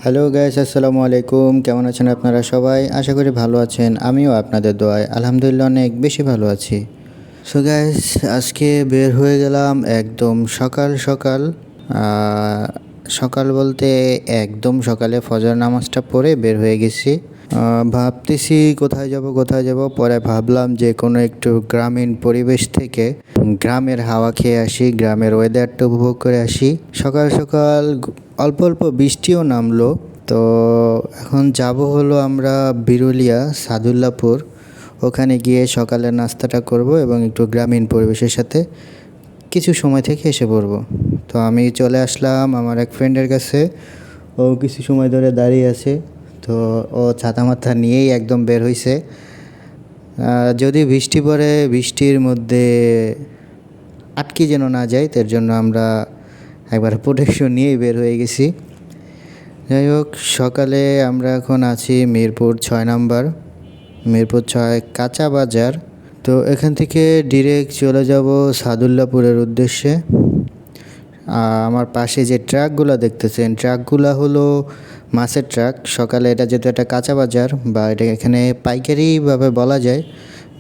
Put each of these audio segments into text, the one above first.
Hello guys, আসসালামু আলাইকুম। কেমন আছেন আপনারা সবাই? আশা করি ভালো আছেন। আমিও আপনাদের দোয়ায় আলহামদুলিল্লাহ অনেক বেশি ভালো আছি। সো গাইস, আজকে বের হয়ে গেলাম একদম সকাল সকাল। সকাল বলতে একদম সকালে ফজর নামাজটা পড়ে বের হয়ে গেছি। ভাবতেছি কোথায় যাব। পরে ভাবলাম যে কোনো একটু গ্রামীণ পরিবেশ থেকে গ্রামের হাওয়া খেয়ে আসি, গ্রামের ওয়েদারটা উপভোগ করে আসি। সকাল সকাল অল্প অল্প বৃষ্টিও নামলো। তো এখন যাব হলো আমরা বিরুলিয়া সাদুল্লাপুর। ওখানে গিয়ে সকালের নাস্তাটা করব এবং একটু গ্রামীণ পরিবেশের সাথে কিছু সময় থেকে এসে পড়ব। তো আমি চলে আসলাম আমার এক ফ্রেন্ডের কাছে। ও কিছু সময় ধরে দাঁড়িয়ে আছে। তো ও ছাতা মাথা নিয়েই একদম বের হইছে। যদি বৃষ্টি পড়ে, বৃষ্টির মধ্যে আটকে যেন না যায়, তার জন্য আমরা একবার প্রোটেকশন নিয়েই বের হয়ে গেছি। যাই হোক, সকালে আমরা এখন আছি মিরপুর 6 নাম্বার, মিরপুর 6 কাঁচা বাজার। তো এখান থেকে ডিরেক্ট চলে যাব সাদুল্লাপুরের উদ্দেশ্যে। আমার পাশে যে ট্রাকগুলো দেখতেছেন, ট্রাকগুলো হলো মাছের ট্রাক। সকালে এটা যেহেতু একটা কাঁচা বাজার বা এটা এখানে পাইকারিভাবে বলা যায়,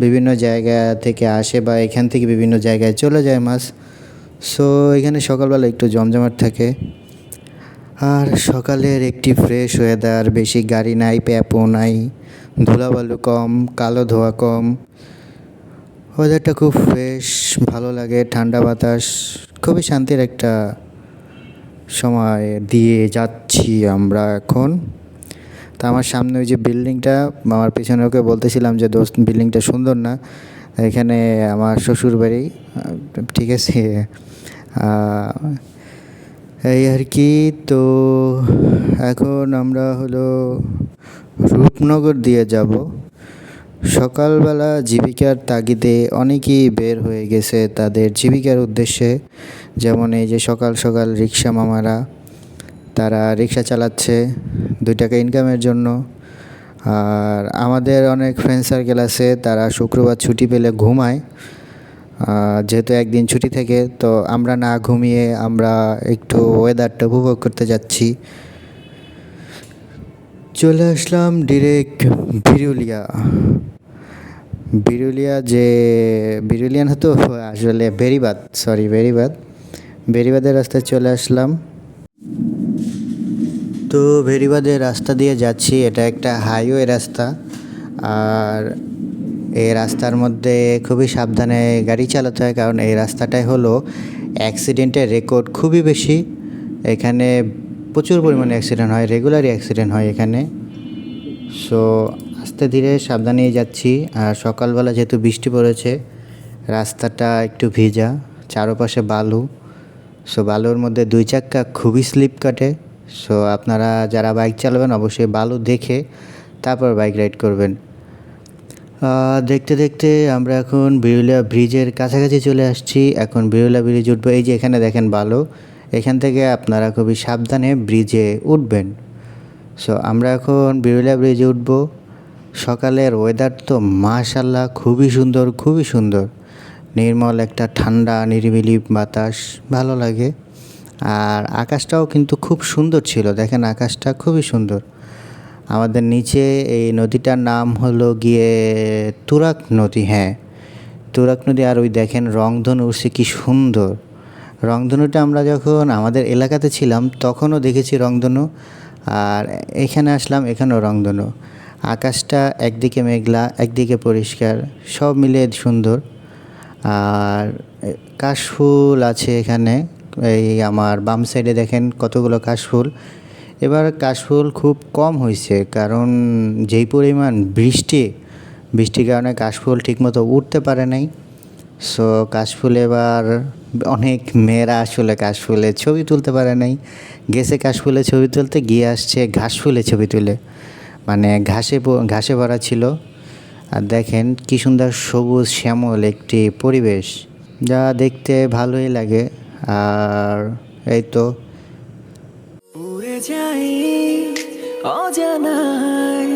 বিভিন্ন জায়গা থেকে আসে বা এখান থেকে বিভিন্ন জায়গায় চলে যায় মাছ। সো এখানে সকালবেলা একটু জমজমাট থাকে। আর সকালের একটি ফ্রেশ ওয়েদার, বেশি গাড়ি নাই, প্যাপও নাই, ধুলাবালু কম, কালো ধোঁয়া কম। ওয়েদারটা খুব ফ্রেশ, ভালো লাগে, ঠান্ডা বাতাস, খুবই শান্তির একটা সময় দিয়ে যাচ্ছি আমরা এখন। তা আমার সামনে ওই যে বিল্ডিংটা, আমার পিছনে ওকে বলতেছিলাম যে দোস্ত বিল্ডিংটা সুন্দর না, এখানে আমার শ্বশুর বাড়ি। ঠিক আছে, এই আর কি। তো এখন আমরা হলো রূপনগর দিয়ে যাব। সকালবেলা জীবিকার তাগিদে অনেকেই বের হয়ে গেছে তাদের জীবিকার উদ্দেশ্যে। যেমন এই যে সকাল সকাল রিক্সা মামারা, তারা রিক্সা চালাচ্ছে 2 টাকা ইনকামের জন্য। আর আমাদের অনেক ফ্রেন্ড সার্কেল আছে, তারা শুক্রবার ছুটি পেলে ঘুমায়। যেহেতু একদিন ছুটি থাকে, তো আমরা না ঘুমিয়ে আমরা একটু ওয়েদারটা উপভোগ করতে যাচ্ছি। চলে আসলাম ডিরেক্ট বিরুলিয়া। বিরুলিয়া না তো, আসলে বেরিবাদের রাস্তায় চলে আসলাম। তো বেরিবাদের রাস্তা দিয়ে যাচ্ছি, এটা একটা হাইওয়ে রাস্তা। আর এই রাস্তার মধ্যে খুবই সাবধানে গাড়ি চালাতে হয়, কারণ এই রাস্তাটাই হলো অ্যাক্সিডেন্টের রেকর্ড খুবই বেশি। এখানে প্রচুর পরিমাণে অ্যাক্সিডেন্ট হয়, রেগুলারই অ্যাক্সিডেন্ট হয় এখানে। সো আস্তে ধীরে সাবধানেই যাচ্ছি। আর সকালবেলা যেহেতু বৃষ্টি পড়েছে, রাস্তাটা একটু ভিজা, চারপাশে বালু। সো বালুর মধ্যে 2 চাক্কা খুবই স্লিপ কাটে। সো আপনারা যারা বাইক চালাবেন অবশ্যই বালু দেখে তারপর বাইক রাইড করবেন। দেখতে দেখতে আমরা এখন বিরুলিয়া ব্রিজের কাছাকাছি চলে আসছি। এখন বিরুলিয়া ব্রিজ উঠবো। এই যে এখানে দেখেন বালু, এখান থেকে আপনারা খুবই সাবধানে ব্রিজে উঠবেন। সো আমরা এখন বিরুলিয়া ব্রিজে উঠবো। সকালের ওয়েদার তো মাশাআল্লাহ খুবই সুন্দর, নির্মল একটা ঠান্ডা নিরিবিলি বাতাস, ভালো লাগে। আর আকাশটাও কিন্তু খুব সুন্দর ছিল, দেখেন আকাশটা খুবই সুন্দর। আমাদের নিচে এই নদীটার নাম হলো গিয়ে তুরাগ নদী। হ্যাঁ, তুরাগ নদী। আর ওই দেখেন রংধনু উঠছে, কি সুন্দর রংধনুটা। আমরা যখন আমাদের এলাকাতে ছিলাম তখনও দেখেছি রংধনু, আর এখানে আসলাম, এখানেও রংধনু। আকাশটা একদিকে মেঘলা, একদিকে পরিষ্কার, সব মিলিয়ে সুন্দর। আর কাশফুল আছে এখানে, এই আমার বাম সাইডে দেখেন কতগুলো কাশফুল। এবার কাশফুল খুব কম হয়েছে, কারণ যেই পরিমাণ বৃষ্টির কারণে কাশফুল ঠিকমতো উঠতে পারে নাই। সো কাশফুল এবার অনেক মেয়েরা আসলে কাশফুলে ছবি তুলতে পারে নাই, গেছে কাশফুলে ছবি তুলতে, গিয়ে আসছে ঘাসফুলে ছবি তুলে। মানে ঘাসে ভরা ছিল। আর দেখেন কি সুন্দর সবুজ শ্যামল একটি পরিবেশ, যা দেখতে ভালোই লাগে। আর এই তো উড়ে যাই অজানায়,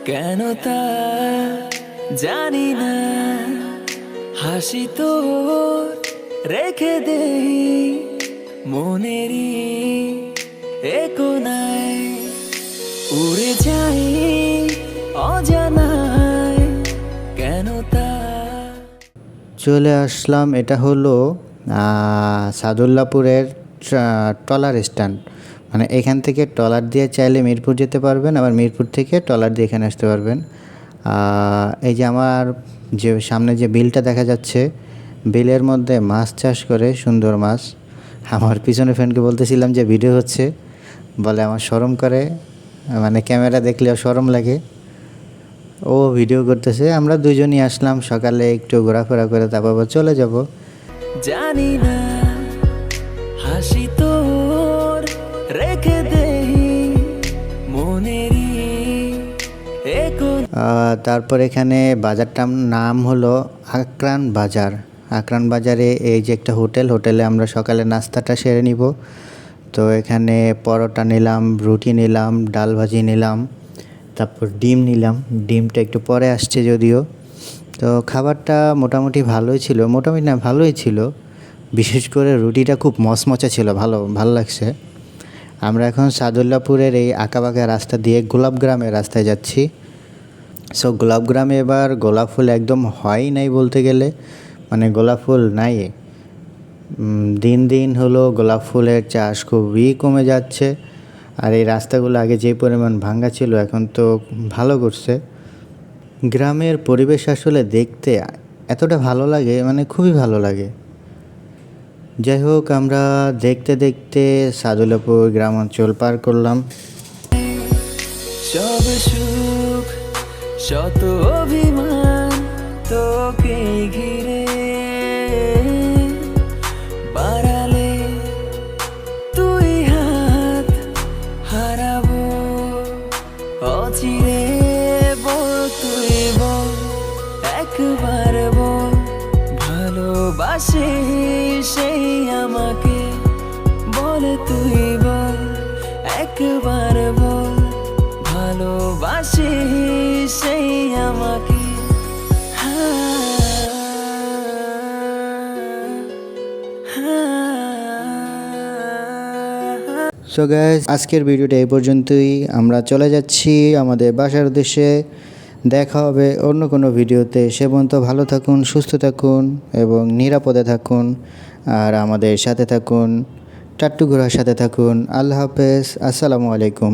কেন তা জানি না, হাসি তো রেখে দেই মনেরই এ কোনায়। উড়ে যাই অজানায় কেন তা চলে আসলাম, এটা হলো সাদুল্লাপুরের ট্রলার স্ট্যান্ড। মানে এখান থেকে ট্রলার দিয়ে চাইলে মিরপুর যেতে পারবেন, আবার মিরপুর থেকে ট্রলার দিয়ে এখানে আসতে পারবেন। এই যে আমার যে সামনে যে বিলটা দেখা যাচ্ছে, বিলের মধ্যে মাছ চাষ করে, সুন্দর মাছ। আমার পিছনে ফ্রেন্ডকে বলতেছিলাম যে ভিডিও হচ্ছে, বলে আমার শরম করে, মানে ক্যামেরা দেখলেও শরম লাগে। ও ভিডিও করতেছে, আমরা দুজনই আসলাম সকালে একটু ঘোরাফেরা করে, তারপর আবার চলে যাব। জানি না হাসি তোর রেখে দেই মনেরই তারপর এখানে বাজারটার নাম হলো আকরান বাজার। আকরান বাজারে এই যে একটা হোটেলে আমরা সকালে নাস্তাটা সেরে নিব। তো এখানে পরোটা নিলাম, রুটি নিলাম, ডাল ভাজি নিলাম, তারপর ডিম নিলাম। ডিমটা একটু পরে আসছে যদিও। তো খাবারটা মোটামুটি ভালোই ছিল, মোটামুটি না ভালোই ছিল। বিশেষ করে রুটিটা খুব মচমচে ছিল, ভালো লাগছে। আমরা এখন সাদুল্লাপুরের এই আঁকাবাঁকা রাস্তা দিয়ে গোলাপগ্রামের রাস্তায় যাচ্ছি। সো গোলাপগ্রামে এবার গোলাপ ফুল একদম হয় নাই বলতে গেলে, মানে গোলাপ ফুল নাই। দিন দিন হলো গোলাপ ফুলের চাষ খুবই কমে যাচ্ছে। আর এই রাস্তাগুলো আগে যে পরিমাণ ভাঙ্গা ছিল, এখন তো ভালো করছে। গ্রামের পরিবেশ আসলে দেখতে এতটা ভালো লাগে, মানে খুবই ভালো লাগে। যাই হোক, আমরা দেখতে দেখতে সাদুল্লাপুর গ্রাম অঞ্চল পার করলাম। সব সুখ শত অভিমান তোকে ঘিরে বাড়ালে তুই হাত হারাবো অচিরে। বল তুই বল একবার বল ভালোবাসে সেই আমাকে। বল তুই বল একবার বল ভালোবাসে সেই আমাকে। সো গাইস, আজকের ভিডিওটা এই পর্যন্তই। আমরা চলে যাচ্ছি আমাদের বাসার উদ্দেশ্যে। দেখা হবে অন্য কোনো ভিডিওতে। সে পর্যন্ত ভালো থাকুন, সুস্থ থাকুন এবং নিরাপদে থাকুন। আর আমাদের সাথে থাকুন, টাট্টু ঘোরার সাথে থাকুন। আল্লাহ হাফেজ, আসসালামু আলাইকুম।